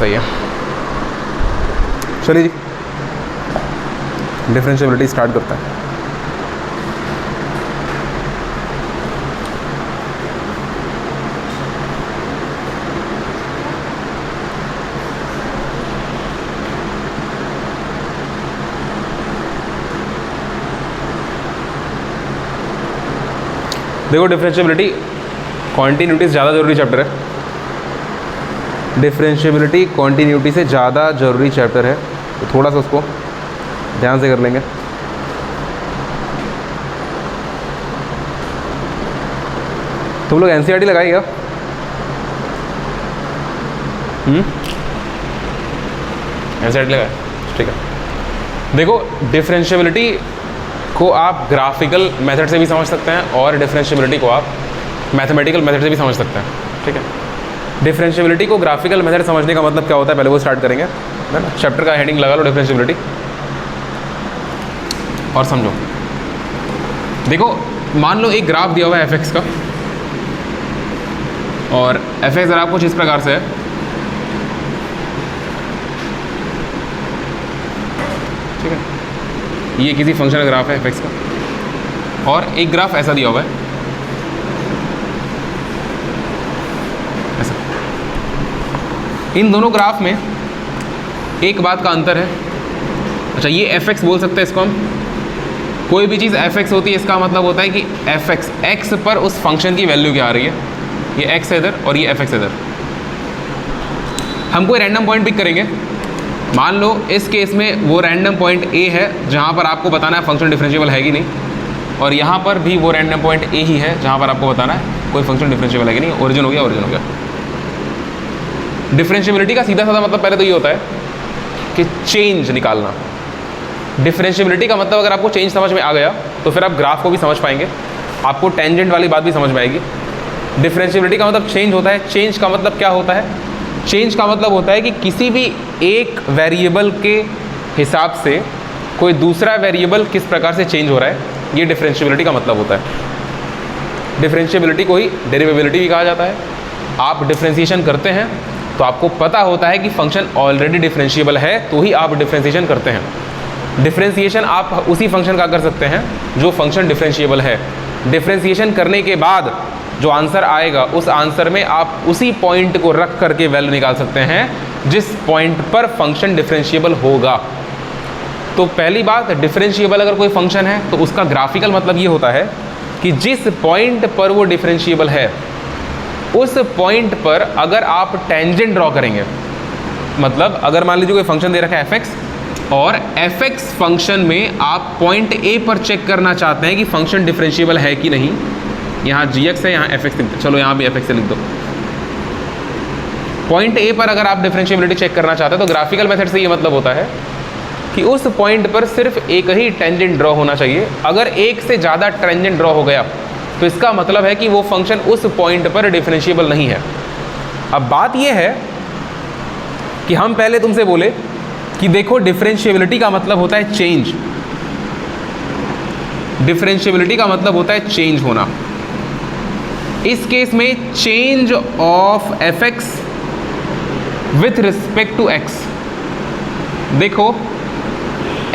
सही है। चलिए जी, डिफरेंशिएबिलिटी स्टार्ट करते हैं। देखो, डिफरेंशिएबिलिटी कॉन्टिन्यूटी से ज़्यादा ज़रूरी चैप्टर है। डिफरेंशिएबिलिटी कॉन्टिन्यूटी से ज़्यादा ज़रूरी चैप्टर है, तो थोड़ा सा उसको ध्यान से कर लेंगे। तुम लोग एनसीईआरटी लगाई क्या? एनसीईआरटी लगाए, ठीक है। देखो, डिफरेंशिएबिलिटी को आप ग्राफिकल मेथड से भी समझ सकते हैं और डिफरेंशिएबिलिटी को आप मैथमेटिकल मेथड से भी समझ सकते हैं, ठीक है। डिफरेंशिएबिलिटी को ग्राफिकल मेथड समझने का मतलब क्या होता है, पहले वो स्टार्ट करेंगे, है ना। चैप्टर का हेडिंग लगा लो डिफरेंशिएबिलिटी और समझो। देखो, मान लो एक ग्राफ दिया हुआ है एफ का, और एफ ग्राफ कुछ इस प्रकार से है, ठीक है। ये किसी फंक्शन का ग्राफ है एफ का, और एक ग्राफ ऐसा दिया हुआ है, ऐसा। इन दोनों ग्राफ में एक बात का अंतर है। अच्छा, ये एफ बोल सकते हैं इसको हम। कोई भी चीज़ एफ होती है, इसका मतलब होता है कि एफ एक्स पर उस फंक्शन की वैल्यू क्या आ रही है। ये एक्स है इधर और ये एफ इधर। हम कोई रैंडम पॉइंट पिक करेंगे। मान लो इस केस में वो रैंडम पॉइंट ए है जहाँ पर आपको बताना है फंक्शन डिफरेंशिएबल है कि नहीं, और यहाँ पर भी वो रैंडम पॉइंट ए ही है जहाँ पर आपको बताना है कोई फंक्शन डिफरेंशिएबल है कि नहीं। ओरिजिन हो गया, ओरिजिन हो गया। डिफरेंशिएबिलिटी का सीधा साधा मतलब पहले तो ये होता है कि चेंज निकालना। डिफरेंशिएबिलिटी का मतलब अगर आपको चेंज समझ में आ गया तो फिर आप ग्राफ को भी समझ पाएंगे, आपको टेंजेंट वाली बात भी समझ में आएगी। डिफरेंशिएबिलिटी का मतलब चेंज होता है। चेंज का मतलब क्या होता है? चेंज का मतलब होता है कि किसी भी एक वेरिएबल के हिसाब से कोई दूसरा वेरिएबल किस प्रकार से चेंज हो रहा है, ये डिफरेंशिएबिलिटी का मतलब होता है। डिफरेंशिएबिलिटी को ही डेरिवेबिलिटी भी कहा जाता है। आप डिफरेंशिएशन करते हैं तो आपको पता होता है कि फंक्शन ऑलरेडी डिफरेंशिएबल है, तो ही आप डिफरेंशिएशन करते हैं। डिफरेंशिएशन आप उसी फंक्शन का कर सकते हैं जो फंक्शन डिफरेंशिएबल है। डिफरेंशिएशन करने के बाद जो आंसर आएगा, उस आंसर में आप उसी पॉइंट को रख करके वैल्यू निकाल सकते हैं जिस पॉइंट पर फंक्शन डिफरेंशिएबल होगा। तो पहली बात, डिफरेंशिएबल अगर कोई फंक्शन है तो उसका ग्राफिकल मतलब ये होता है कि जिस पॉइंट पर वो डिफरेंशिएबल है, उस पॉइंट पर अगर आप टेंजेंट ड्रॉ करेंगे, मतलब अगर मान लीजिए कोई फंक्शन दे रखा है एफ और एफ फंक्शन में आप पॉइंट ए पर चेक करना चाहते हैं कि फंक्शन डिफरेंशिएबल है कि नहीं। यहाँ जी एक्स है, यहाँ एफ एक्स लिख दो, चलो यहाँ भी एफ एक्स लिख दो। पॉइंट ए पर अगर आप डिफरेंशिएबिलिटी चेक करना चाहते हैं तो ग्राफिकल मेथड से ये मतलब होता है कि उस पॉइंट पर सिर्फ एक ही टेंजेंट ड्रॉ होना चाहिए। अगर एक से ज़्यादा टेंजेंट ड्रॉ हो गया तो इसका मतलब है कि वो फंक्शन उस पॉइंट पर डिफरेंशिएबल नहीं है। अब बात ये है कि हम पहले तुमसे बोले कि देखो, डिफरेंशिएबिलिटी का मतलब होता है चेंज। डिफरेंशिएबिलिटी का मतलब होता है चेंज होना। इस केस में change of f x with respect to x. देखो,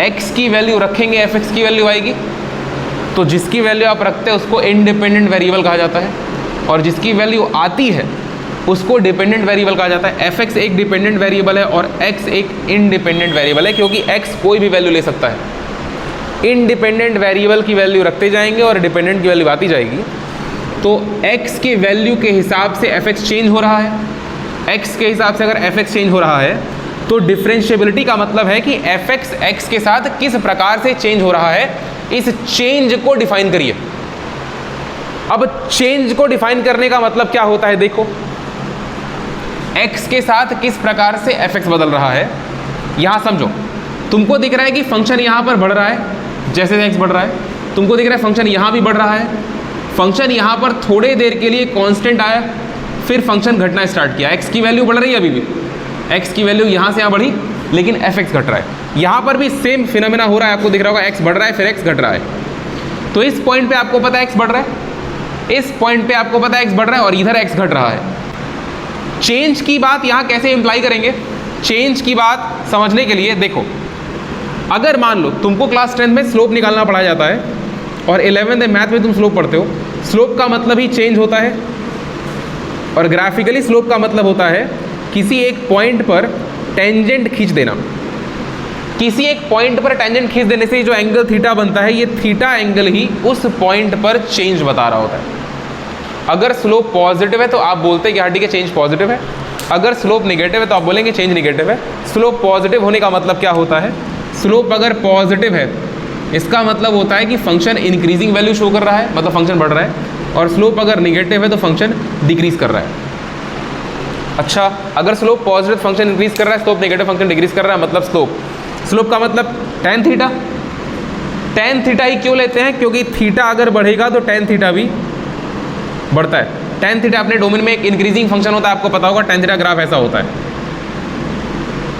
एक्स की वैल्यू रखेंगे, एफ एक्स की वैल्यू आएगी, तो जिसकी वैल्यू आप रखते हैं उसको इंडिपेंडेंट वेरिएबल कहा जाता है, और जिसकी वैल्यू आती है उसको डिपेंडेंट वेरिएबल कहा जाता है। एफ एक्स एक डिपेंडेंट वेरिएबल है और एक्स एक इंडिपेंडेंट वेरिएबल है, क्योंकि एक्स कोई भी वैल्यू ले सकता है। इंडिपेंडेंट वेरिएबल की वैल्यू रखते जाएंगे और डिपेंडेंट की वैल्यू आती जाएगी। तो x के वैल्यू के हिसाब से एफ एक्स चेंज हो रहा है। x के हिसाब से अगर एफ एक्स चेंज हो रहा है तो डिफरेंशिएबिलिटी का मतलब है कि एफ एक्स एक्स के साथ किस प्रकार से चेंज हो रहा है, इस चेंज को डिफाइन करिए। अब चेंज को डिफाइन करने का मतलब क्या होता है? देखो, x के साथ किस प्रकार से एफ एक्स बदल रहा है। यहां समझो, तुमको दिख रहा है कि फंक्शन यहां पर बढ़ रहा है जैसे x बढ़ रहा है। तुमको दिख रहा है फंक्शन यहां भी बढ़ रहा है। फंक्शन यहां पर थोड़े देर के लिए कांस्टेंट आया, फिर फंक्शन घटना स्टार्ट किया। x की वैल्यू बढ़ रही है, अभी भी x की वैल्यू यहां से यहां बढ़ी, लेकिन एफ एक्स घट रहा है। यहां पर भी सेम फिनोमेना हो रहा है, आपको दिख रहा होगा x बढ़ रहा है फिर x घट रहा है। तो इस पॉइंट पे आपको पता है x बढ़ रहा है, इस पॉइंट पे आपको पता है x बढ़ रहा है, और इधर x घट रहा है। चेंज की बात यहां कैसे इंप्लाई करेंगे? चेंज की बात समझने के लिए देखो, अगर मान लो तुमको क्लास 10 में स्लोप निकालना पढ़ाया जाता है और 11th मैथ में तुम स्लोप पढ़ते हो, स्लोप का मतलब ही चेंज होता है, और ग्राफिकली स्लोप का मतलब होता है किसी एक पॉइंट पर टेंजेंट खींच देना। किसी एक पॉइंट पर टेंजेंट खींच देने से जो एंगल थीटा बनता है, ये थीटा एंगल ही उस पॉइंट पर चेंज बता रहा होता है। अगर स्लोप पॉजिटिव है तो आप बोलते हैं कि हाँ ठीक है चेंज पॉजिटिव है, अगर स्लोप नेगेटिव है तो आप बोलेंगे चेंज नेगेटिव है। स्लोप पॉजिटिव होने का मतलब क्या होता है, स्लोप अगर पॉजिटिव है इसका मतलब होता है कि फंक्शन इंक्रीजिंग वैल्यू शो कर रहा है, मतलब फंक्शन बढ़ रहा है, और स्लोप अगर नेगेटिव है तो फंक्शन डिक्रीज कर रहा है। अच्छा, अगर स्लोप पॉजिटिव फंक्शन इंक्रीज कर रहा है, स्लोप नेगेटिव फंक्शन डिक्रीज कर रहा है, मतलब स्लोप का मतलब tan थीटा। tan थीटा ही क्यों लेते हैं, क्योंकि थीटा अगर बढ़ेगा तो tan थीटा भी बढ़ता है। tan थीटा अपने डोमेन में एक इंक्रीजिंग फंक्शन होता है, आपको पता होगा tan थीटा ग्राफ ऐसा होता है,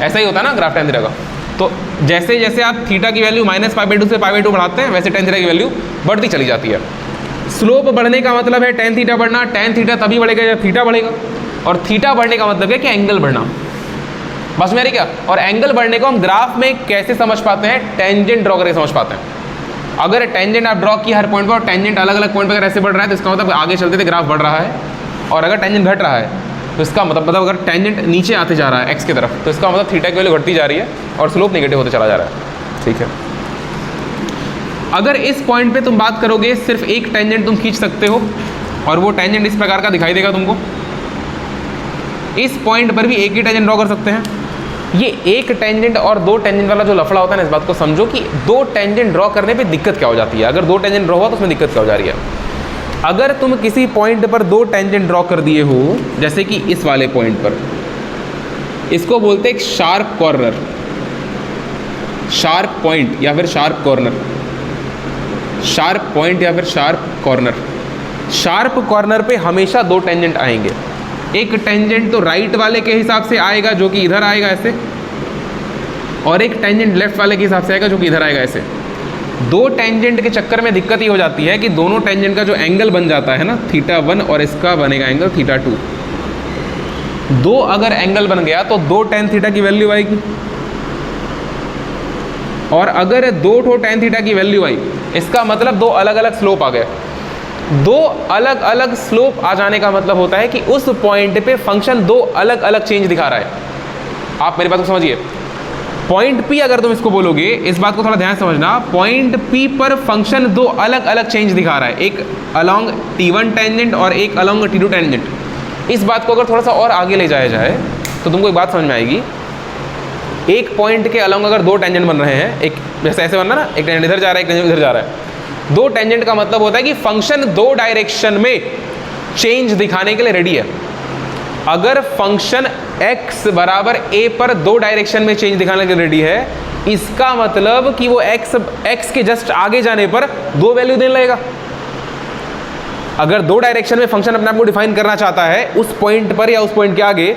ऐसा ही होता है ना ग्राफ tan थीटा का। तो जैसे जैसे आप थीटा की वैल्यू -π/2 से π/2 बढ़ाते हैं, वैसे tan थीटा की वैल्यू बढ़ती चली जाती है। स्लोप बढ़ने का मतलब है tan थीटा बढ़ना, tan थीटा तभी बढ़ेगा जब थीटा बढ़ेगा, और थीटा बढ़ने का मतलब है कि एंगल बढ़ना। बस मेरी क्या, और एंगल बढ़ने को हम ग्राफ में कैसे समझ पाते हैं, टेंजेंट ड्रॉ करके समझ पाते हैं। अगर टेंजेंट आप ड्रॉ किया हर पॉइंट पर और टेंजेंट अलग अलग पॉइंट पर ऐसे बढ़ रहा है तो इसका मतलब आगे चलते थे ग्राफ बढ़ रहा है, और अगर टेंजेंट घट रहा है तो इसका मतलब अगर टेंजेंट नीचे आते जा रहा है एक्स की तरफ तो इसका मतलब थीटा की वैल्यू घटती जा रही है और स्लोप नेगेटिव होते चला जा रहा है। ठीक है, अगर इस पॉइंट पे तुम बात करोगे सिर्फ एक टेंजेंट तुम खींच सकते हो और वो टेंजेंट इस प्रकार का दिखाई देगा तुमको। इस पॉइंट पर भी एक ही टेंजेंट ड्रॉ कर सकते हैं। ये एक टेंजेंट और दो टेंजेंट वाला जो लफड़ा होता है ना, इस बात को समझो कि दो टेंजेंट ड्रॉ करने पे दिक्कत क्या हो जाती है। अगर दो टेंजेंट ड्रॉ हुआ तो उसमें दिक्कत क्या हो जा रही है। अगर तुम किसी पॉइंट पर दो टेंजेंट ड्रॉ कर दिए हो, जैसे कि इस वाले पॉइंट पर, इसको बोलते हैं एक शार्प कॉर्नर, शार्प पॉइंट या फिर शार्प कॉर्नर, शार्प पॉइंट या फिर शार्प कॉर्नर। शार्प कॉर्नर पे हमेशा दो टेंजेंट आएंगे। एक टेंजेंट तो राइट वाले के हिसाब से आएगा जो कि इधर आएगा ऐसे, और एक टेंजेंट लेफ्ट वाले के हिसाब से आएगा जो कि इधर आएगा ऐसे। दो टेंजेंट के चक्कर में दिक्कत ये हो जाती है कि दोनों टेंजेंट का जो एंगल बन जाता है ना θ1, और इसका बनेगा एंगल θ2। दो अगर एंगल बन गया तो दो tan थीटा की वैल्यू आएगी, और अगर दो ठो tan थीटा की वैल्यू आई इसका मतलब दो अलग अलग स्लोप आ गए। दो अलग अलग स्लोप आ जाने का मतलब होता है कि उस पॉइंट पे फंक्शन दो अलग अलग चेंज दिखा रहा है। आप मेरी बात को समझिए, पॉइंट P अगर तुम इसको बोलोगे, इस बात को थोड़ा ध्यान समझना, पॉइंट P पर फंक्शन दो अलग अलग चेंज दिखा रहा है, एक अलोंग T1 टेंजेंट और एक अलोंग T2 टेंजेंट। इस बात को अगर थोड़ा सा और आगे ले जाया जाए तो तुमको एक बात समझ में आएगी। एक पॉइंट के अलोंग अगर दो टेंजेंट बन रहे हैं, एक जैसे ऐसे बन रहा ना, एक टेंजेंट इधर जा रहा है, एक टेंजेंट इधर जा रहा है, दो टेंजेंट का मतलब होता है कि फंक्शन दो डायरेक्शन में चेंज दिखाने के लिए रेडी है। अगर फंक्शन x बराबर a पर दो डायरेक्शन में चेंज दिखाने के लिए रेडी है, इसका मतलब कि वो x के जस्ट आगे जाने पर दो वैल्यू देने लगेगा। अगर दो डायरेक्शन में फंक्शन अपने आप को डिफाइन करना चाहता है उस पॉइंट पर या उस पॉइंट के आगे,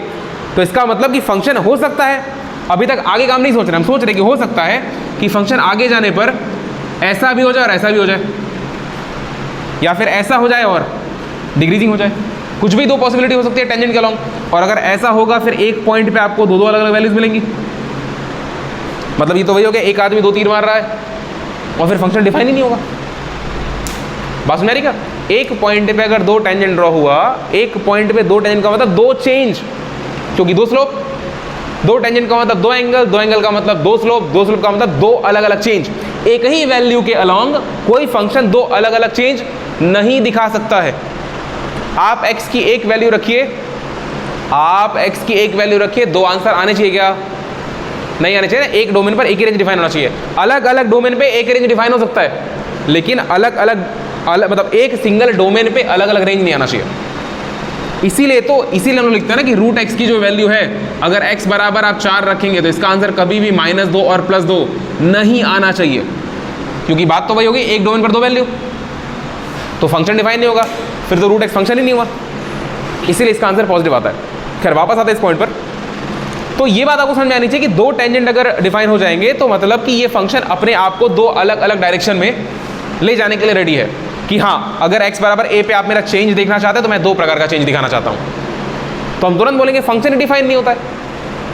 तो इसका मतलब कि फंक्शन हो सकता है, अभी तक आगे काम नहीं सोच रहे, हम सोच रहे कि हो सकता है कि फंक्शन आगे जाने पर ऐसा भी हो जाए और ऐसा भी हो जाए, या फिर ऐसा हो जाए और डिक्रीजिंग हो जाए। कुछ भी दो पॉसिबिलिटी हो सकती है टेंजेंट के अलोंग। और अगर ऐसा होगा फिर एक पॉइंट पे आपको दो दो अलग अलग वैल्यूज मिलेंगी। मतलब ये तो वही हो गया, एक आदमी दो तीर मार रहा है और फिर फंक्शन डिफाइन ही नहीं होगा। बात समझ आ रही क्या? एक पॉइंट पे अगर दो टेंजेंट ड्रॉ हुआ, एक पॉइंट पे दो टेंजेंट का मतलब दो चेंज, क्योंकि दो स्लोप, दो टेंजेंट का मतलब दो एंगल, दो एंगल का मतलब दो स्लोप, दो स्लोप का मतलब दो अलग अलग चेंज। एक ही वैल्यू के अलोंग कोई फंक्शन दो अलग अलग चेंज नहीं दिखा सकता है। आप x की एक वैल्यू रखिए, आप x की एक वैल्यू रखिए, दो आंसर आने चाहिए क्या? नहीं आने चाहिए ना। एक डोमेन पर एक ही रेंज डिफाइन होना चाहिए। अलग अलग डोमेन पे एक रेंज डिफाइन हो सकता है, लेकिन अलग अलग मतलब एक सिंगल डोमेन पे अलग अलग रेंज नहीं आना चाहिए। इसीलिए हम लोग लिखते हैं ना कि रूट x की जो वैल्यू है, अगर x बराबर आप 4 रखेंगे तो इसका आंसर कभी भी -2 और +2 नहीं आना चाहिए, क्योंकि बात तो वही होगी, एक डोमेन पर दो वैल्यू, तो फंक्शन डिफाइन नहीं होगा, फिर तो रूट x फंक्शन ही नहीं हुआ। इसीलिए इसका आंसर पॉजिटिव आता है। खैर वापस आते हैं इस पॉइंट पर। तो ये बात आपको समझ में आनी चाहिए कि दो टेंजेंट अगर डिफाइन हो जाएंगे तो मतलब कि ये फंक्शन अपने आप को दो अलग अलग डायरेक्शन में ले जाने के लिए रेडी है। कि हाँ, अगर x बराबर a पे आप मेरा चेंज देखना चाहते हैं तो मैं दो प्रकार का चेंज दिखाना चाहता हूँ, तो हम तुरंत बोलेंगे फंक्शन डिफाइन नहीं होता है।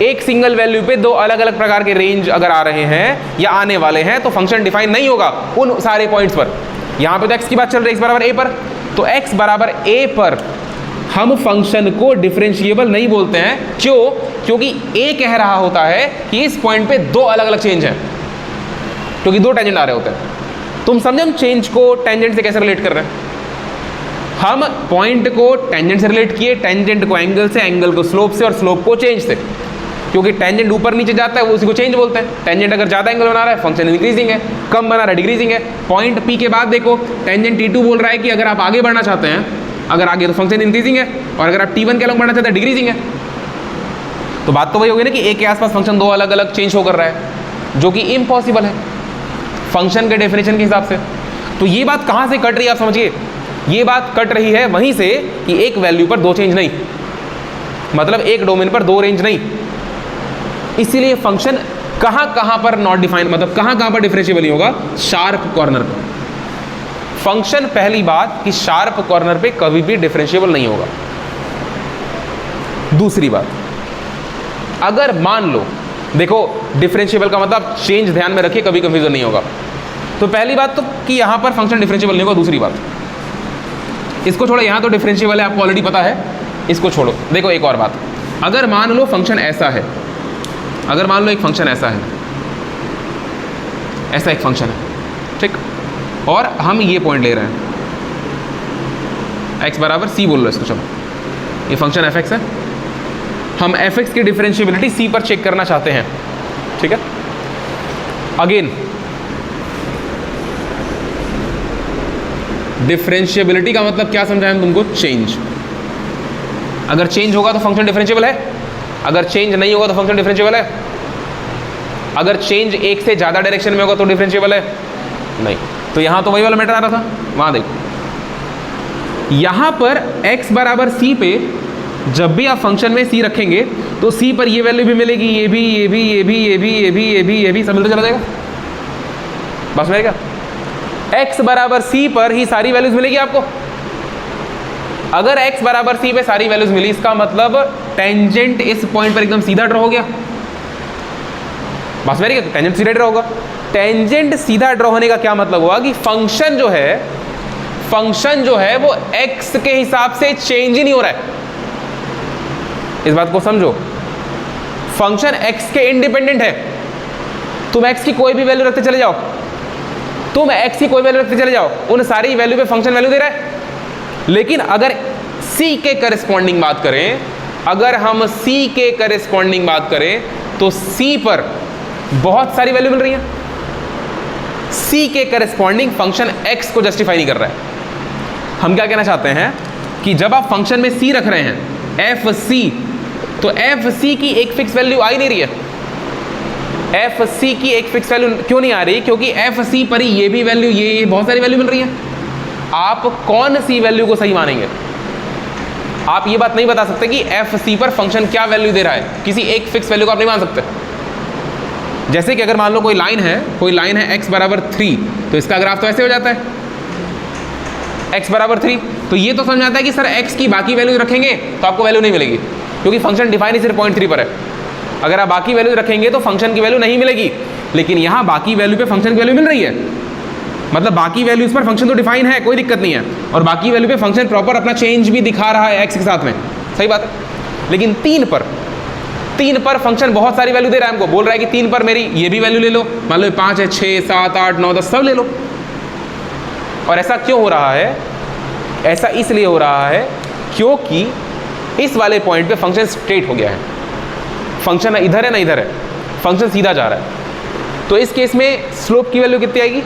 एक सिंगल वैल्यू पे दो अलग अलग प्रकार के रेंज अगर आ रहे हैं या आने वाले हैं तो फंक्शन डिफाइन नहीं होगा उन सारे पॉइंट्स पर। यहां पे तो x की बात चल रही है, x बराबर a पर, तो x बराबर a पर हम फंक्शन को डिफरेंशिएबल नहीं बोलते हैं। क्यों? क्योंकि a कह रहा होता है कि इस पॉइंट पे दो अलग अलग चेंज हैं, क्योंकि दो टेंजेंट आ रहे होते हैं। तुम समझे हम चेंज को टेंजेंट से कैसे रिलेट कर रहे हैं? हम पॉइंट को टेंजेंट से रिलेट किए, टेंजेंट को एंगल से, एंगल को स्लोप से और स्लोप को चेंज से, क्योंकि टेंजेंट ऊपर नीचे जाता है वो उसी को चेंज बोलते हैं। टेंजेंट अगर ज़्यादा एंगल बना रहा है फंक्शन इंक्रीजिंग है, कम बना रहा है डिक्रीजिंग है। पॉइंट P के बाद देखो टेंजेंट T2 बोल रहा है कि अगर आप आगे बढ़ना चाहते हैं, अगर आगे तो फंक्शन इंक्रीजिंग है, और अगर आप T1 के अलग बढ़ना चाहते हैं डिक्रीजिंग है। तो बात तो वही होगी ना कि A के आसपास फंक्शन दो अलग अलग चेंज होकर रहा है, जो कि इम्पॉसिबल है फंक्शन के डेफिनेशन के हिसाब से। तो ये बात कहाँ से कट रही है आप समझिए, ये बात कट रही है वहीं से कि एक वैल्यू पर दो चेंज नहीं, मतलब एक डोमेन पर दो रेंज नहीं। इसीलिए फंक्शन कहां पर नॉट डिफाइन, मतलब कहां पर डिफरेंशिएबल नहीं होगा, शार्प कॉर्नर पर। फंक्शन पहली बात कि शार्प कॉर्नर पे कभी भी डिफरेंशिएबल नहीं होगा। दूसरी बात, अगर मान लो, देखो डिफरेंशिएबल का मतलब चेंज ध्यान में रखिए, कभी कंफ्यूजन नहीं होगा। तो पहली बात तो कि यहां पर फंक्शन डिफरेंशिएबल नहीं होगा। दूसरी बात, इसको छोड़ो, यहां तो डिफरेंशिएबल है आपको ऑलरेडी पता है, इसको छोड़ो। देखो एक और बात, अगर मान लो फंक्शन ऐसा है, अगर मान लो एक फंक्शन ऐसा है, ऐसा एक फंक्शन है, ठीक, और हम ये पॉइंट ले रहे हैं x बराबर c बोल लो इसको, चलो ये फंक्शन f(x) है, हम f(x) की डिफरेंशिएबिलिटी c पर चेक करना चाहते हैं, ठीक है। अगेन डिफरेंशिएबिलिटी का मतलब क्या समझाएं हम तुमको, चेंज। अगर चेंज होगा तो फंक्शन डिफरेंशिएबल है, अगर चेंज नहीं होगा तो फंक्शन डिफरेंशिएबल है। अगर चेंज एक से ज़्यादा डायरेक्शन में होगा तो डिफरेंशिएबल है नहीं। तो यहाँ तो वही वाला मैटर आ रहा था, वहाँ देखो यहाँ पर x बराबर c पे जब भी आप फंक्शन में c रखेंगे तो c पर ये वैल्यू भी मिलेगी, ये भी, ये भी, ये भी, ये भी, ये भी, ये भी, ये भी, सब मिलता चला जाएगा। बस मेरे क्या, x बराबर c पर ही सारी वैल्यूज मिलेगी आपको। अगर x बराबर c पे सारी वैल्यूज मिली, इसका मतलब टेंजेंट इस पॉइंट पर एकदम सीधा ड्रॉ हो गया। बस मेरी टेंजेंट सीधा ड्रॉ होगा। टेंजेंट सीधा ड्रॉ होने का क्या मतलब हुआ कि फंक्शन जो है वो x के हिसाब से चेंज ही नहीं हो रहा है। इस बात को समझो, फंक्शन x के इंडिपेंडेंट है। तुम x की कोई भी वैल्यू रखते चले जाओ, तुम x की कोई वैल्यू रखते चले जाओ, उन सारी वैल्यू पे फंक्शन वैल्यू दे रहा है। लेकिन अगर c के करस्पॉन्डिंग बात करें, अगर हम c के करस्पॉन्डिंग बात करें तो c पर बहुत सारी वैल्यू मिल रही है। c के करस्पॉन्डिंग फंक्शन x को जस्टिफाई नहीं कर रहा है। हम क्या कहना चाहते हैं कि जब आप फंक्शन में c रख रहे हैं fc, तो fc की एक फिक्स वैल्यू आ ही नहीं रही है। fc की एक फिक्स वैल्यू क्यों नहीं आ रही? क्योंकि fc पर ही ये भी वैल्यू, ये बहुत सारी वैल्यू मिल रही है। आप कौन सी वैल्यू को सही मानेंगे? आप ये बात नहीं बता सकते कि fc पर फंक्शन क्या वैल्यू दे रहा है, किसी एक फिक्स वैल्यू को आप नहीं मान सकते। जैसे कि अगर मान लो कोई लाइन है x बराबर 3, तो इसका ग्राफ तो ऐसे हो जाता है x बराबर 3। तो ये तो समझ आता है कि सर x की बाकी वैल्यू रखेंगे तो आपको वैल्यू नहीं मिलेगी, क्योंकि फंक्शन डिफाइन ही सिर्फ पॉइंट 3 पर है। अगर आप बाकी वैल्यू रखेंगे तो फंक्शन की वैल्यू नहीं मिलेगी। लेकिन यहाँ बाकी वैल्यू पे फंक्शन की वैल्यू मिल रही है, मतलब बाकी वैल्यूज पर फंक्शन तो डिफाइन है, कोई दिक्कत नहीं है, और बाकी वैल्यू पे फंक्शन प्रॉपर अपना चेंज भी दिखा रहा है x के साथ में, सही बात है। लेकिन 3 पर फंक्शन बहुत सारी वैल्यू दे रहा है हमको, बोल रहा है कि 3 पर मेरी ये भी वैल्यू ले लो, मान लो 5 है, 6, 7, 8, 9, 10 सब ले लो। और ऐसा क्यों हो रहा है? ऐसा इसलिए हो रहा है क्योंकि इस वाले पॉइंट पे फंक्शन स्ट्रेट हो गया है। फंक्शन ना इधर है ना इधर है, फंक्शन सीधा जा रहा है। तो इस केस में स्लोप की वैल्यू कितनी आएगी?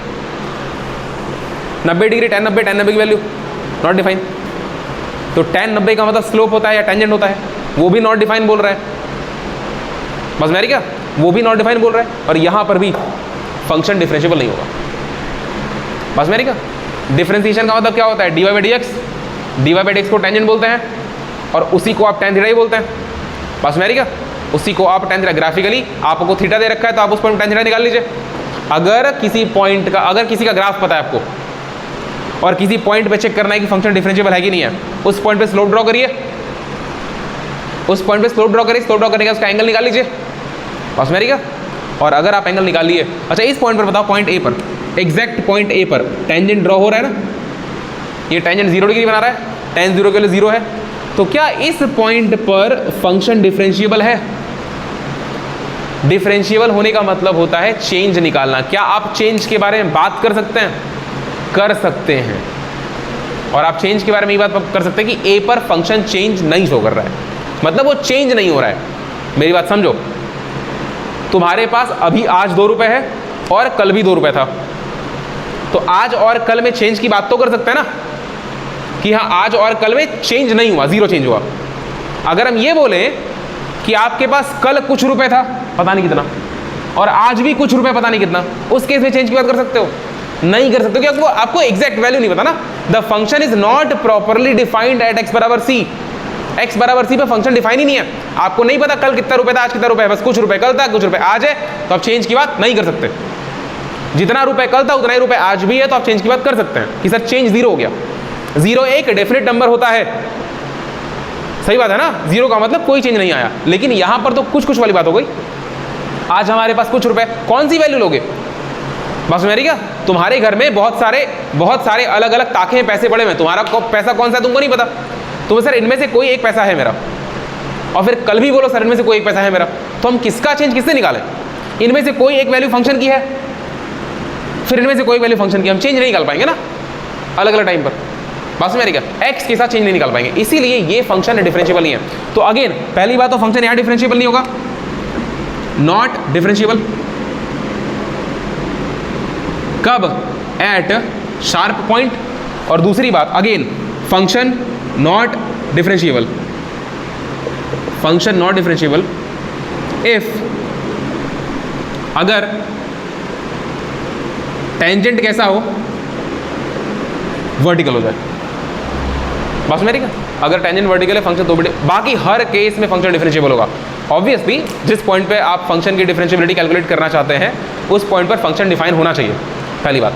90 डिग्री, tan 90 की वैल्यू नॉट डिफाइन। तो tan 90 का मतलब स्लोप होता है या टेंजेंट होता है, वो भी नॉट डिफाइन बोल रहा है। बस मेरी क्या, वो भी नॉट डिफाइन बोल रहा है, और यहाँ पर भी फंक्शन डिफरेंशिएबल नहीं होगा। बस मेरी क्या, डिफरेंशिएशन का मतलब क्या होता है? dy बाई dx को टेंजेंट बोलते हैं, और उसी को आप tan थीटा ही बोलते हैं। बस मेरी क्या, उसी को आप tan थीटा, ग्राफिकली आपको थीटा दे रखा है तो आप उस पॉइंट tan थीटा निकाल लीजिए। अगर किसी पॉइंट का, अगर किसी का ग्राफ पता है आपको और किसी पॉइंट पे चेक करना है कि फंक्शन डिफरेंशिएबल है कि नहीं है, उस पॉइंट पे स्लोप ड्रॉ करिए। उस पॉइंट पे स्लोप ड्रॉ करिए, स्लोप ड्रॉ करने का उसका एंगल निकाल लीजिए, पास में आएगा। और अगर आप एंगल निकाल लिए, अच्छा इस पॉइंट पर बताओ, पॉइंट ए पर, एग्जैक्ट पॉइंट ए पर टेंजेंट ड्रॉ हो रहा है ना, ये टेंजेंट 0 डिग्री बना रहा है, tan 0 के लिए 0 है, तो क्या इस पॉइंट पर फंक्शन डिफरेंशिएबल है? डिफरेंशिएबल होने का मतलब होता है चेंज निकालना। क्या आप चेंज के बारे में बात कर सकते हैं? कर सकते हैं। और आप चेंज के बारे में ये बात कर सकते हैं कि ए पर फंक्शन चेंज नहीं शो कर रहा है, मतलब वो चेंज नहीं हो रहा है। मेरी बात समझो, तुम्हारे पास अभी आज 2 रुपए है और कल भी 2 रुपए था, तो आज और कल में चेंज की बात तो कर सकते हैं ना कि हाँ आज और कल में चेंज नहीं हुआ, 0 चेंज हुआ। अगर हम ये बोलें कि आपके पास कल कुछ रुपए था पता नहीं कितना, और आज भी कुछ रुपए पता नहीं कितना, उस केस में चेंज की बात कर सकते हो? नहीं कर सकते, क्योंकि आपको एग्जैक्ट वैल्यू नहीं पता ना। The function is not properly defined at x बराबर c। x बराबर c पे फंक्शन डिफाइन ही नहीं है, आपको नहीं पता कल कितना रुपए था, आज कितना रुपए है, बस कुछ रुपए कल था कुछ रुपए आज है, तो आप चेंज की बात नहीं कर सकते। जितना रुपए कल था उतना ही रुपए आज भी है, तो आप चेंज की बात कर सकते हैं कि सर चेंज 0 हो गया। 0 एक डेफिनेट नंबर होता है, सही बात है ना, 0 का मतलब कोई चेंज नहीं आया। लेकिन यहां पर तो कुछ कुछ वाली बात हो गई। आज हमारे पास कुछ रुपए, कौन सी वैल्यू लोगे? बस मेरी क्या, तुम्हारे घर में बहुत सारे अलग अलग ताखे पैसे पड़े हुए, तुम्हारा पैसा कौन सा तुमको नहीं पता, तुम्हें सर इनमें से कोई एक पैसा है मेरा, और फिर कल भी बोलो सर इनमें से कोई एक पैसा है मेरा, तो हम किसका चेंज किससे निकालें? इनमें से कोई एक वैल्यू फंक्शन की है, फिर इनमें से कोई वैल्यू फंक्शन की, हम चेंज नहीं निकाल पाएंगे ना अलग अलग टाइम पर। बस मेरी क्या, एक्स के साथ चेंज नहीं निकाल पाएंगे, इसीलिए ये फंक्शन डिफरेंशिएबल नहीं है। तो अगेन पहली बात तो फंक्शन यहां डिफरेंशिएबल नहीं होगा, नॉट डिफरेंशिएबल। कब? At sharp point. और दूसरी बात again, function not differentiable, function not differentiable if, अगर टेंजेंट कैसा हो, वर्टिकल हो जाए। बस मेरी क्या, अगर टेंजेंट वर्टिकल है फंक्शन तो बाकी हर केस में फंक्शन डिफरेंशिएबल होगा। ऑब्वियसली जिस पॉइंट पे आप फंक्शन की डिफरेंशिएबिलिटी कैलकुलेट करना चाहते हैं उस पॉइंट पर फंक्शन डिफाइन होना चाहिए। पहली बात,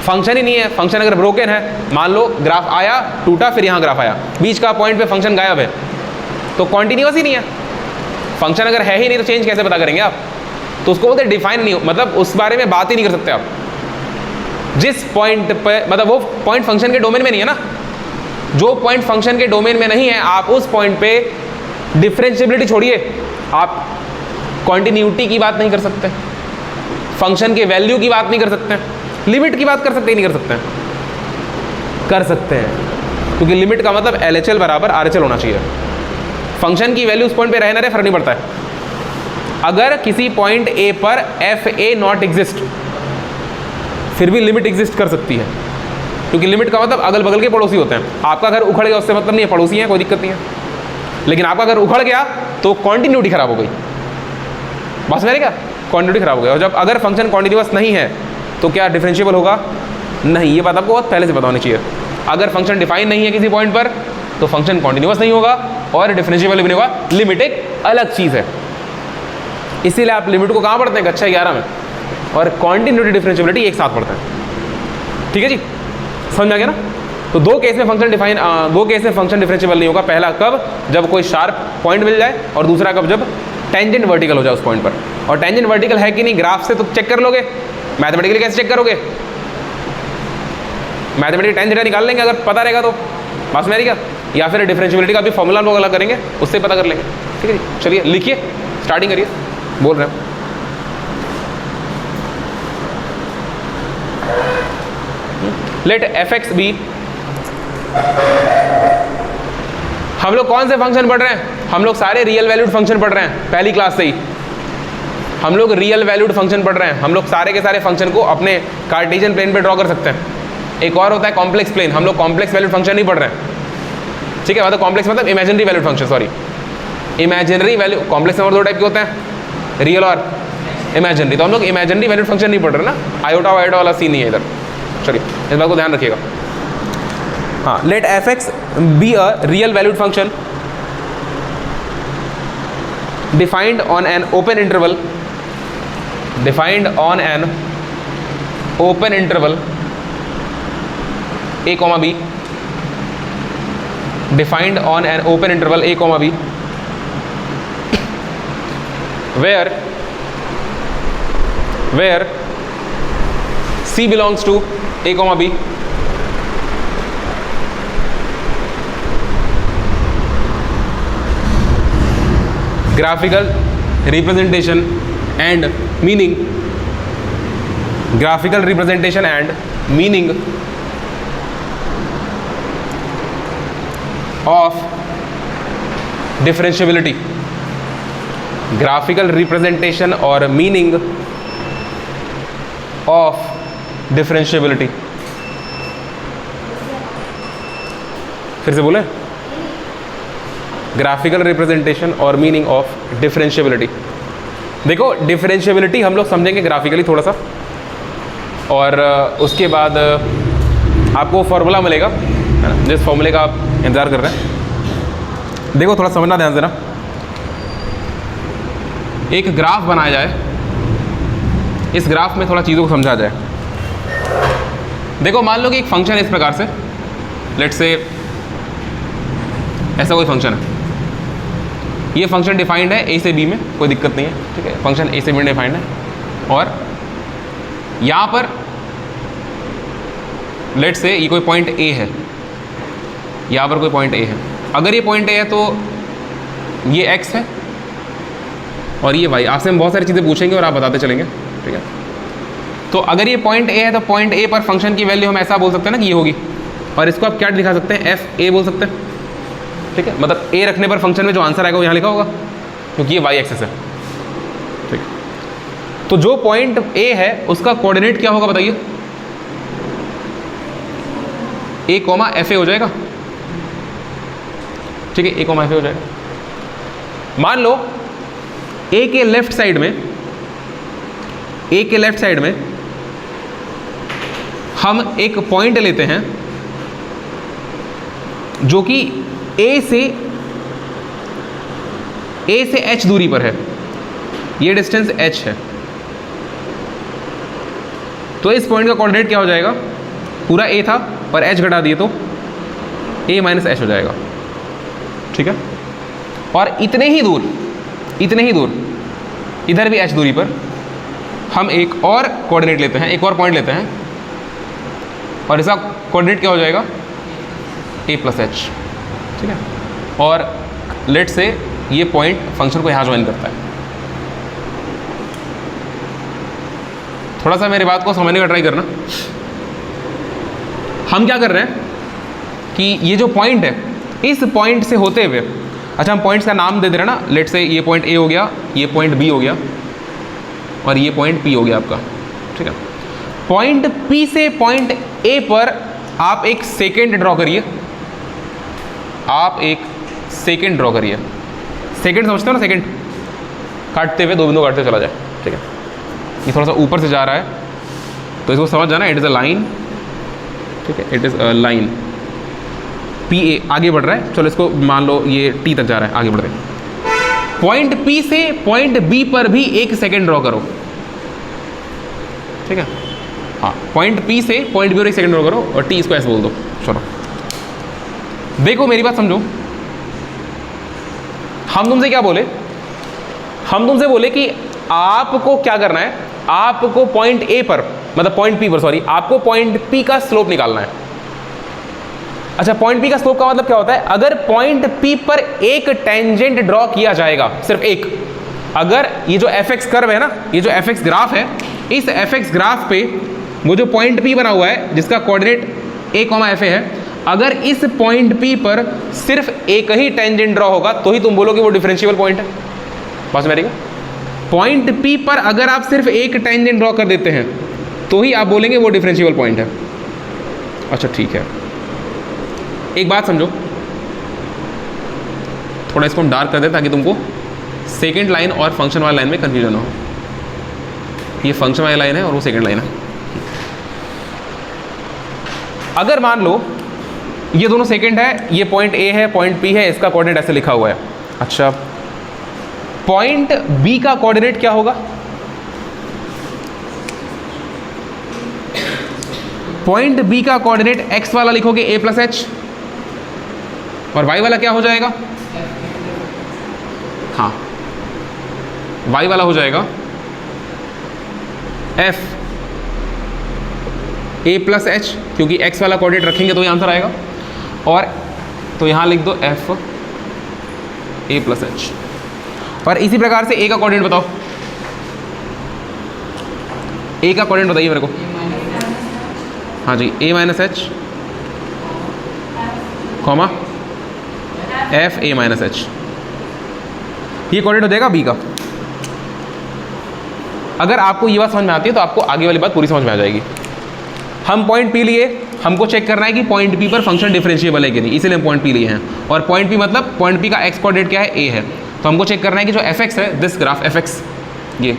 फंक्शन ही नहीं है, फंक्शन अगर ब्रोकन है, मान लो ग्राफ आया टूटा फिर यहाँ ग्राफ आया, बीच का पॉइंट पे फंक्शन गायब है, तो कॉन्टिन्यूअस ही नहीं है। फंक्शन अगर है ही नहीं तो चेंज कैसे पता करेंगे आप? तो उसको बोलते डिफाइन नहीं हो, मतलब उस बारे में बात ही नहीं कर सकते आप। जिस पॉइंट पे, मतलब वो पॉइंट फंक्शन के डोमेन में नहीं है ना, जो पॉइंट फंक्शन के डोमेन में नहीं है, आप उस पॉइंट पे डिफरेंशिएबिलिटी छोड़िए, आप कॉन्टिन्यूटी की बात नहीं कर सकते, फंक्शन के वैल्यू की बात नहीं कर सकते, लिमिट की बात कर सकते ही नहीं कर सकते? कर सकते हैं, क्योंकि लिमिट का मतलब LHL बराबर RHL होना चाहिए। फंक्शन की वैल्यू उस पॉइंट पे रहे ना रहे फर्क नहीं पड़ता है। अगर किसी पॉइंट A पर FA नॉट एग्जिस्ट, फिर भी लिमिट एग्जिस्ट कर सकती है, क्योंकि लिमिट का मतलब अगल बगल के पड़ोसी होते हैं। आपका घर उखड़ गया उससे मतलब नहीं है, पड़ोसी है कोई दिक्कत नहीं है, लेकिन आपका घर उखड़ गया तो कॉन्टिन्यूटी खराब हो गई। बस मेरे क्या, कॉन्टिन्यूटी खराब हो गई। और जब अगर फंक्शन कॉन्टिन्यूअस नहीं है तो क्या डिफरेंशिएबल होगा? नहीं, ये बात आपको बहुत पहले से पता होनी चाहिए। अगर फंक्शन डिफाइन नहीं है किसी पॉइंट पर तो फंक्शन कॉन्टिन्यूअस नहीं होगा और डिफरेंशिएबल भी नहीं होगा। लिमिट एक अलग चीज़ है, इसीलिए आप लिमिट को कहाँ पढ़ते हैं? कक्षा 11 में, और कॉन्टिन्यूटी डिफरेंशिएबिलिटी एक साथ पढ़ते हैं। ठीक है जी, समझ में आ गया ना? तो दो केस में फंक्शन डिफरेंशिएबल नहीं होगा। पहला कब? जब कोई शार्प पॉइंट मिल जाए, और दूसरा कब? जब टेंजेंट वर्टिकल हो जाए उस पॉइंट पर। और टेंजेंट वर्टिकल है कि नहीं ग्राफ से तो चेक कर लोगे, मैथमेटिकली कैसे चेक करोगे? मैथमेटिकली टेंजेंट निकाल लेंगे अगर पता रहेगा तो, बस मेरी क्या, या फिर डिफरेंशिएबिलिटी का भी फॉर्मूला हम लोग अलग करेंगे, उससे पता कर लेंगे। ठीक है जी, चलिए लिखिए, स्टार्टिंग करिए, बोल रहे हैं। लेट fx बी, हम लोग कौन से फंक्शन पढ़ रहे हैं? हम लोग सारे रियल वैल्यूड फंक्शन पढ़ रहे हैं पहली क्लास से ही। हम लोग रियल वैल्यूड फंक्शन पढ़ रहे हैं, हम लोग सारे के सारे फंक्शन को अपने कार्टेशियन प्लेन पे ड्रॉ कर सकते हैं। एक और होता है कॉम्प्लेक्स प्लेन, हम लोग कॉम्प्लेक्स वैल्यूड फंक्शन नहीं पढ़ रहे हैं। ठीक है, मतलब कॉम्प्लेक्स मतलब imaginary valued function, sorry imaginary value. Complex number 2 type के होते हैं, रियल और इमेजिनरी। तो हम लोग इमेजिनरी वैल्यूड फंक्शन नहीं पढ़ रहे ना, आयोटा वायोटा वाला सीन नहीं है इधर। चलिए इस बात को ध्यान रखिएगा। हाँ, let fx be a real valued function defined on an open interval, defined on an open interval a, b, defined on an open interval a, b where C belongs to A, B. Graphical representation and meaning. Graphical representation and meaning of differentiability. Graphical representation or meaning of differentiability. फिर से बोले, graphical representation और meaning of differentiability. देखो differentiability हम लोग समझेंगे graphically थोड़ा सा, और उसके बाद आपको फॉर्मूला मिलेगा, है ना, जिस फॉर्मूले का आप इंतजार कर रहे हैं. देखो थोड़ा समझना ध्यान देना. एक ग्राफ बनाया जाए, इस ग्राफ में थोड़ा चीज़ों को समझा जाए. देखो मान लो कि एक फंक्शन इस प्रकार से, लेट्स से ऐसा कोई फंक्शन है. ये फंक्शन डिफाइंड है ए से बी में, कोई दिक्कत नहीं है, ठीक है. फंक्शन ए से बी में डिफाइंड है, और यहाँ पर लेट्स से ये कोई पॉइंट ए है, यहाँ पर कोई पॉइंट ए है. अगर ये पॉइंट ए है तो ये एक्स है और ये वाई. आपसे हम बहुत सारी चीज़ें पूछेंगे और आप बताते चलेंगे, ठीक है. तो अगर ये पॉइंट ए है तो पॉइंट ए पर फंक्शन की वैल्यू हम ऐसा बोल सकते हैं ना कि ये होगी, और इसको आप क्या दिखा सकते हैं, एफ ए बोल सकते हैं, ठीक है. मतलब ए रखने पर फंक्शन में जो आंसर आएगा वो यहाँ लिखा होगा, क्योंकि ये वाई एक्सेस है, ठीक. तो जो पॉइंट ए है उसका कोऑर्डिनेट क्या होगा बताइए, ए कॉमा एफ ए हो जाएगा, ठीक है. ए कॉमा एफ ए हो जाएगा. मान लो ए के लेफ्ट साइड में, ए के लेफ्ट साइड में हम एक पॉइंट लेते हैं जो कि ए से एच दूरी पर है. ये डिस्टेंस एच है. तो इस पॉइंट का कोऑर्डिनेट क्या हो जाएगा, पूरा ए था पर एच घटा दिए तो ए माइनस एच हो जाएगा, ठीक है. और इतने ही दूर इधर भी एच दूरी पर हम एक और कोऑर्डिनेट लेते हैं, एक और पॉइंट लेते हैं, और इसका कोऑर्डिनेट क्या हो जाएगा, ए प्लस एच, ठीक है. और लेट से ये पॉइंट फंक्शन को यहाँ ज्वाइन करता है. थोड़ा सा मेरी बात को समझने का ट्राई करना. हम क्या कर रहे हैं कि ये जो पॉइंट है, इस पॉइंट से होते हुए, अच्छा हम पॉइंट्स का नाम दे दे रहे हैं ना. लेट से ये पॉइंट ए हो गया, ये पॉइंट बी हो गया, और ये पॉइंट पी हो गया आपका, ठीक है. पॉइंट पी से पॉइंट ए पर आप एक सेकेंड ड्रॉ करिए, आप एक सेकेंड ड्रॉ करिए. सेकेंड समझते हो ना, सेकेंड काटते हुए, दो बिंदु काटते चला जाए, ठीक है. ये थोड़ा सा ऊपर से जा रहा है तो इसको समझ जाना, इट इज़ अ लाइन, ठीक है. It is a line, P A आगे बढ़ रहा है. चलो इसको मान लो ये टी तक जा रहा है, आगे बढ़ रहे हैं. पॉइंट पी से पॉइंट बी पर भी एक सेकेंड ड्रॉ करो, ठीक है. हाँ, पॉइंट पी से पॉइंट बी और एक सेकेंड ड्रॉ करो, और टी इसको ऐसे बोल दो. चलो देखो मेरी बात समझो. हम तुमसे क्या बोले, हम तुमसे बोले कि आपको क्या करना है, आपको पॉइंट ए पर, मतलब पॉइंट पी पर, सॉरी, आपको पॉइंट पी का स्लोप निकालना है. अच्छा, पॉइंट पी का स्लोप का मतलब क्या होता है, अगर पॉइंट पी पर एक टेंजेंट ड्रॉ किया जाएगा, सिर्फ एक, अगर ये जो एफ एक्स कर्व है ना, ये जो एफ एक्स ग्राफ है, इस एफ एक्स ग्राफ पे वो जो पॉइंट पी बना हुआ है जिसका coordinate A comma F A है, अगर इस पॉइंट पी पर सिर्फ एक ही टेंजेंट ड्रॉ होगा तो ही तुम बोलोगे वो डिफरेंशिएबल पॉइंट है. बस मेरी पॉइंट पी पर अगर आप सिर्फ एक टेंजेंट ड्रॉ कर देते हैं तो ही आप बोलेंगे वो डिफरेंशिएबल पॉइंट है. अच्छा ठीक है, एक बात समझो, थोड़ा इसको हम डार्क कर दें ताकि तुमको सेकेंड लाइन और फंक्शन वाली लाइन में कंफ्यूजन हो. ये फंक्शन वाली लाइन है और वो सेकेंड लाइन है. अगर मान लो ये दोनों सेकेंड है, ये पॉइंट ए है, पॉइंट पी है, इसका कोऑर्डिनेट ऐसे लिखा हुआ है. अच्छा, पॉइंट बी का कोऑर्डिनेट क्या होगा, पॉइंट बी का कोऑर्डिनेट एक्स वाला लिखोगे ए प्लस एच, और वाई वाला क्या हो जाएगा, हाँ y वाला हो जाएगा f a प्लस एच, क्योंकि x वाला कोऑर्डिनेट रखेंगे तो ये आंसर आएगा, और तो यहाँ लिख दो f a प्लस एच। और इसी प्रकार से a का कोऑर्डिनेट बताओ, a का कोऑर्डिनेट बताइए मेरे को। हाँ जी, a minus H comma f a minus H, ये कोऑर्डिनेट हो जाएगा b का। अगर आपको ये बात समझ में आती है तो आपको आगे वाली बात पूरी समझ में आ जाएगी। हम पॉइंट पी लिए, हमको चेक करना है कि पॉइंट पी पर फंक्शन डिफरेंशिएबल है कि नहीं, इसलिए हम पॉइंट पी लिए हैं। और पॉइंट पी मतलब पॉइंट पी का एक्स कोऑर्डिनेट क्या है, ए है। तो हमको चेक करना है कि जो एफ एक्स है, दिस ग्राफ एफ एक्स, ये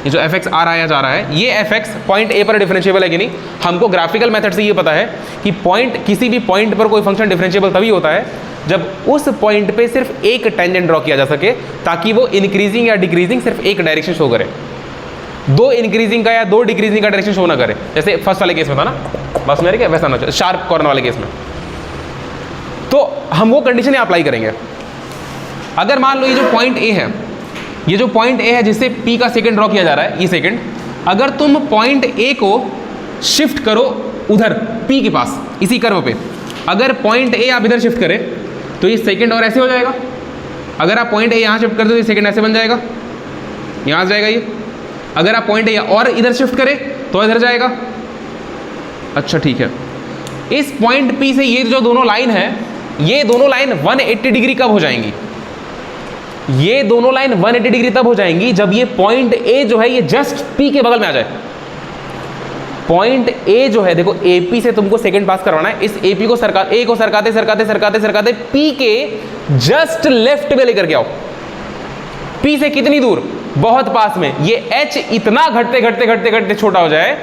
जो एफ एक्स आ रहा है या जा रहा है, ये एफ एक्स पॉइंट ए पर डिफरेंशिएबल है कि नहीं। हमको ग्राफिकल मेथड से ये पता है कि पॉइंट, किसी भी पॉइंट पर कोई फंक्शन डिफरेंशिएबल तभी होता है जब उस पॉइंट पे सिर्फ एक टेंजेंट ड्रॉ किया जा सके, ताकि वो इंक्रीजिंग या डिक्रीजिंग सिर्फ एक डायरेक्शन शो करे, दो इंक्रीजिंग का या दो डिक्रीजिंग का डायरेक्शन शो ना करे। जैसे फर्स्ट वाले केस में था ना, बस मेरे क्या वैसा ना, शार्प कॉर्नर वाले केस में। तो हम वो कंडीशन अप्लाई करेंगे। अगर मान लो ये जो पॉइंट ए है, ये जो पॉइंट ए है जिससे पी का सेकंड ड्रॉ किया जा रहा है, ये सेकंड, अगर तुम पॉइंट ए को शिफ्ट करो उधर पी के पास, इसी कर्व पे, अगर पॉइंट ए आप इधर शिफ्ट करें तो ये सेकंड और ऐसे हो जाएगा। अगर आप पॉइंट ए यहाँ शिफ्ट कर दो तो ये सेकंड ऐसे बन जाएगा, यहाँ आ जाएगा ये। अगर आप पॉइंट ए और इधर शिफ्ट करें तो इधर जाएगा। अच्छा ठीक है, इस पॉइंट पी से ये जो दोनों लाइन है, ये दोनों लाइन 180 डिग्री कब हो जाएंगी? ये दोनों लाइन 180 डिग्री तब हो जाएंगी जब ये पॉइंट ए जो है ये जस्ट पी के बगल में आ जाए। पॉइंट ए जो है, देखो एपी से तुमको सेकंड पास करवाना है, इस एपी को ए को सरकाते सरकाते सरकाते सरकाते पी के जस्ट लेफ्ट में लेकर के आओ। पी से कितनी दूर? बहुत पास में। ये h इतना घटते घटते घटते घटते छोटा हो जाए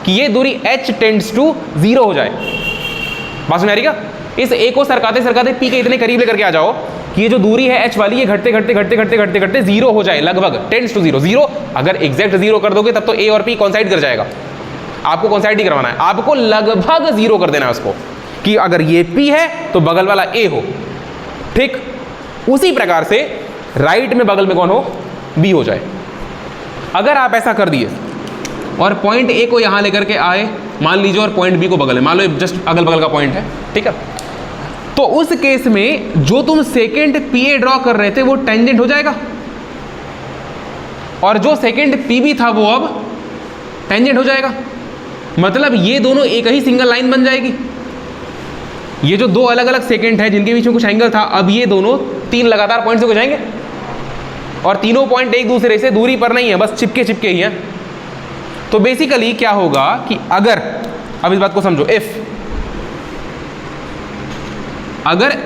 कि ये दूरी h टेंड्स टू 0 हो जाए। बात समझ आ रही क्या? इस a को सरकाते सरकाते p के इतने करीब लेकर के आ जाओ कि ये जो दूरी है h वाली, ये घटते घटते घटते घटते घटते घटते 0 हो जाए, लगभग टेंड्स टू 0। 0 अगर एग्जैक्ट 0 कर दोगे तब तो a और p कॉन्साइड कर जाएगा। आपको कॉन्साइड ही करवाना है, आपको लगभग 0 कर देना है उसको, कि अगर ये p है तो बगल वाला a हो। ठीक उसी प्रकार से राइट में बगल में कौन हो? b हो जाए। अगर आप ऐसा कर दिए और पॉइंट a को यहां लेकर के आए, मान लीजिए, और पॉइंट b को बगल है, मान लो जस्ट अगल बगल का पॉइंट है, ठीक है, तो उस केस में जो तुम सेकेंड pa ड्रॉ कर रहे थे वो टेंजेंट हो जाएगा, और जो सेकेंड pb था वो अब टेंजेंट हो जाएगा। मतलब ये दोनों एक ही सिंगल लाइन बन जाएगी। ये जो दो अलग अलग सेकेंड है जिनके बीच में कुछ एंगल था, अब ये दोनों तीन लगातार पॉइंट से हो जाएंगे, और तीनों पॉइंट एक दूसरे से दूरी पर नहीं है, बस चिपके चिपके ही हैं। तो बेसिकली क्या होगा कि अगर, अब इस बात को समझो, अगर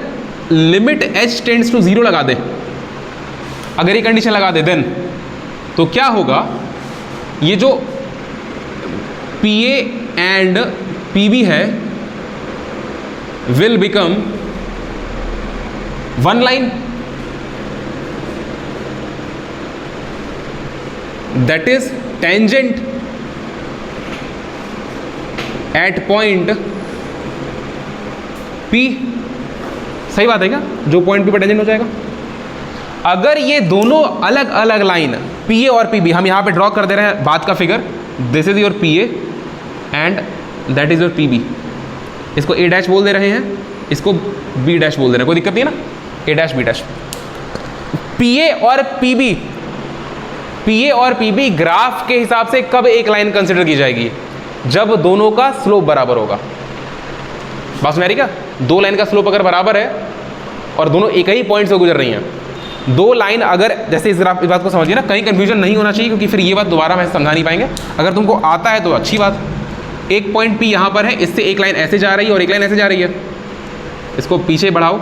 लिमिट h टेंड्स टू 0 लगा दे, अगर ये कंडीशन लगा दे, देन तो क्या होगा, ये जो PA एंड PB है will become one line, that is tangent at point P। सही बात है क्या? जो पॉइंट P पर टेंजेंट हो जाएगा। अगर ये दोनों अलग अलग लाइन PA और PB हम यहां पे ड्रॉ कर दे रहे हैं, बात का figure, this is your PA and that is your PB। इसको A डैश बोल दे रहे हैं, इसको B डैश बोल दे रहे हैं, कोई दिक्कत नहीं है ना, A dash B dash. PA और PB ग्राफ के हिसाब से कब एक लाइन कंसिडर की जाएगी? जब दोनों का स्लोप बराबर होगा। बात समझ आ रही क्या? दो लाइन का स्लोप अगर बराबर है और दोनों एक ही पॉइंट से गुजर रही हैं, दो लाइन अगर, जैसे इस बात को समझिए ना, कहीं कंफ्यूजन नहीं होना चाहिए, क्योंकि फिर ये बात दोबारा मैं समझा नहीं पाएंगे। अगर तुमको आता है तो अच्छी बात। एक पॉइंट P यहाँ पर है, इससे एक लाइन ऐसे जा रही है और एक लाइन ऐसे जा रही है, इसको पीछे बढ़ाओ,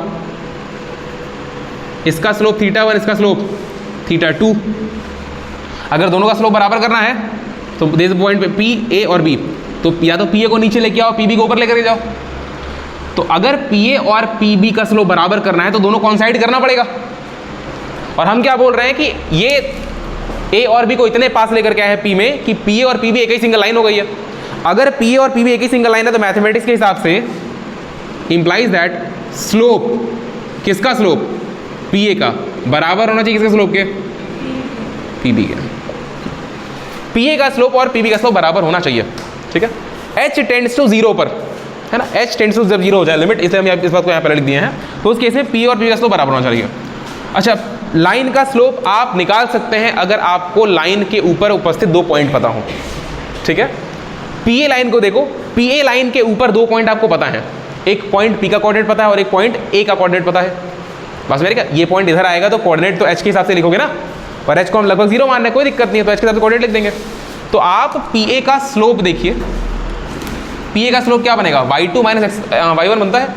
इसका स्लोप θ1, इसका स्लोप θ2। अगर दोनों का स्लोप बराबर करना है तो दिस पॉइंट पे P, A और B, तो या तो PA को नीचे लेके आओ, PB को ऊपर लेकर के जाओ। तो अगर PA और PB का स्लोप बराबर करना है तो दोनों कॉन्साइड करना पड़ेगा। और हम क्या बोल रहे हैं कि ये A और B को इतने पास लेकर के आए हैं P में कि PA और PB एक ही सिंगल लाइन हो गई है। अगर PA और PB एक ही सिंगल लाइन है तो मैथमेटिक्स के हिसाब से इंप्लाइज दैट स्लोप, किसका स्लोप? PA का बराबर होना चाहिए किसके स्लोप के? पीबी के। पीए का स्लोप और पीबी का स्लोप बराबर होना चाहिए, ठीक है। एच टेंड्स टू 0 पर, है ना, एच टेंड्स टू जब 0 हो जाए लिमिट, इसलिए हम इस बात को यहाँ पर लिख दिए हैं, तो उस केस में पी और पी का स्लोप बराबर होना चाहिए। अच्छा, लाइन का स्लोप आप निकाल सकते हैं अगर आपको लाइन के ऊपर उपस्थित 2 पॉइंट पता हो, ठीक है। पीए लाइन को देखो, पीए लाइन के ऊपर 2 पॉइंट आपको पता है, एक पॉइंट पी का कोऑर्डिनेट पता है और एक पॉइंट ए का कोऑर्डिनेट पता है। बस मेरे क्या, ये पॉइंट इधर आएगा तो कोऑर्डिनेट तो एच के हिसाब से लिखोगे ना, और एच को हम लगभग 0 मान रहे हैं, कोई दिक्कत नहीं है, तो एच के हिसाब से कोऑर्डिनेट लिख देंगे। तो आप पीए का स्लोप देखिए, पीए का स्लोप क्या बनेगा, y2 माइनस y1 बनता है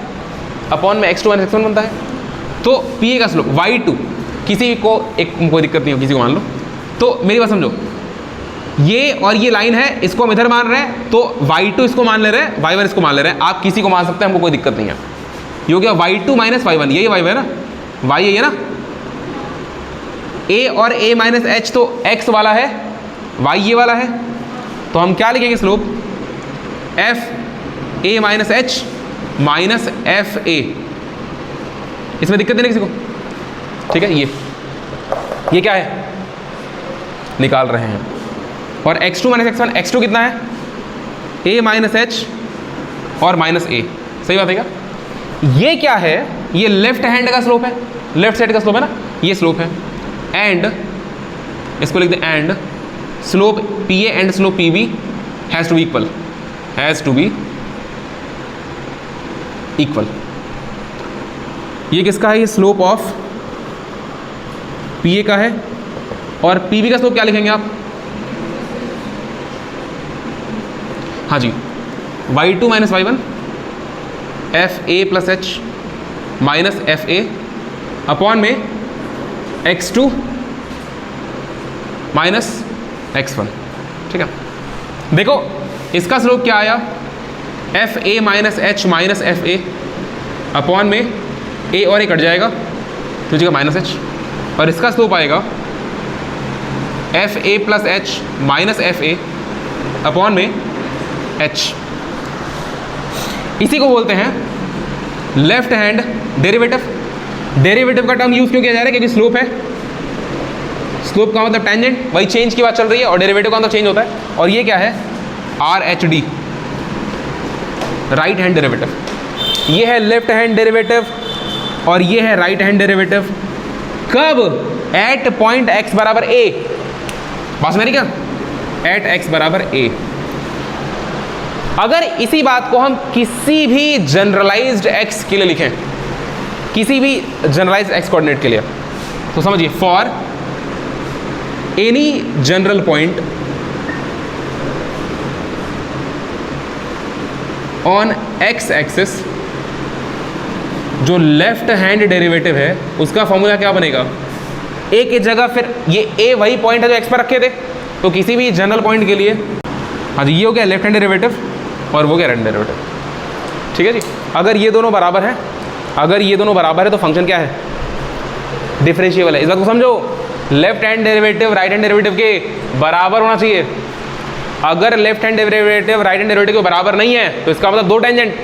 अपॉन में x2 माइनस x1 बनता है। तो पीए का स्लोप y2, किसी को एक कोई दिक्कत नहीं हो, किसी को मान लो, तो मेरी बात समझो, ये और ये लाइन है, इसको हम इधर मान रहे हैं, तो y2 इसको मान ले रहे हैं, y1 इसको मान ले रहे हैं, आप किसी को मान सकते हैं, हमको कोई दिक्कत नहीं है। ये हो गया y2 माइनस y1, यही y है ना, y यही है ना, a और a माइनस h तो x वाला है, y ये वाला है, तो हम क्या लिखेंगे slope, f a minus h minus f a। इसमें दिक्कत नहीं किसी को, ठीक है। ये क्या है, निकाल रहे हैं, और x2 माइनस x1, x2 कितना है, a माइनस h और माइनस a, सही बात है क्या। ये क्या है, ये लेफ्ट हैंड का स्लोप है, लेफ्ट साइड का स्लोप है ना, ये स्लोप है। एंड इसको लिख दें, and slope P A and slope P B has to be equal, has to be equal. ये किसका है, ये स्लोप ऑफ पी ए का है, और पी बी का स्लोप क्या लिखेंगे आप, हाँ जी, y2 minus y1 F A plus H minus F A upon में x2 माइनस x1, ठीक है। देखो इसका स्लोप क्या आया, F A minus H minus F A upon में ए और ए कट जाएगा तो जगह माइनस एच, और इसका स्लोप आएगा F A plus H minus F A upon में एच। इसी को बोलते हैं लेफ्ट हैंड डेरिवेटिव। डेरिवेटिव का टर्म यूज क्यों किया जा रहा है, क्योंकि स्लोप है, स्लोप का मतलब टेंजेंट, वही चेंज की बात चल रही है, और डेरिवेटिव का मतलब चेंज होता है। और ये क्या है, R H D, right hand derivative. ये है लेफ्ट हैंड डेरिवेटिव और ये है राइट हैंड डेरिवेटिव। कब, एट पॉइंट एक्स बराबर ए, बात मेरी क्या, एट एक्स बराबर ए। अगर इसी बात को हम किसी भी जनरलाइज्ड एक्स के लिए लिखें, किसी भी जनरलाइज्ड एक्स कोऑर्डिनेट के लिए, तो समझिए for any general point on x axis, जो लेफ्ट हैंड डेरिवेटिव है उसका फॉर्मूला क्या बनेगा, ए की जगह फिर ये ए वही पॉइंट है जो एक्स पर रखे थे, तो किसी भी जनरल पॉइंट के लिए, हाँ जी, ये हो गया लेफ्ट हैंड डेरिवेटिव और वो गया राइट हैंड डेरिवेटिव, ठीक है जी। अगर ये दोनों बराबर है, अगर ये दोनों बराबर है तो फंक्शन क्या है, डिफरेंशिएबल है। इस बात को समझो, left hand derivative right hand derivative के बराबर होना चाहिए। अगर left hand derivative right hand derivative के बराबर नहीं है तो इसका मतलब दो टेंजेंट,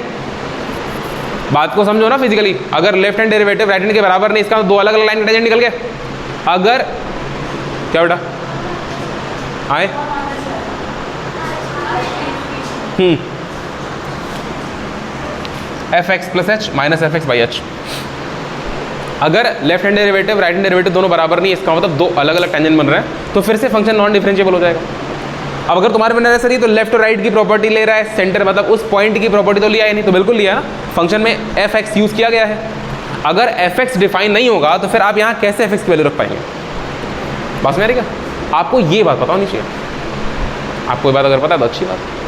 बात को समझो ना फिजिकली। अगर left hand derivative right hand के बराबर नहीं, इसका मतलब दो अलग अलग लाइन के टेंजेंट निकल गए। अगर क्या बेटा आए, F X plus H minus F X by H. अगर left hand derivative right hand derivative दोनों बराबर नहीं, इसका मतलब दो अलग अलग टेंजेंट बन रहे हैं, तो फिर से फंक्शन नॉन डिफरेंशिएबल हो जाएगा। अब अगर तुम्हारे में नेसेसरी तो लेफ्ट और राइट की प्रॉपर्टी ले रहा है, सेंटर मतलब उस पॉइंट की प्रॉपर्टी तो लिया है नहीं, तो बिल्कुल लिया ना, फंक्शन में एफ एक्स यूज़ किया गया है। अगर एफ एक्स डिफाइन नहीं होगा तो फिर आप यहाँ कैसे एफ एक्स की वैल्यू रख पाएंगे, बस मेरी क्या, आपको ये बात पता होनी चाहिए। आपको ये बात अगर पता है तो अच्छी बात।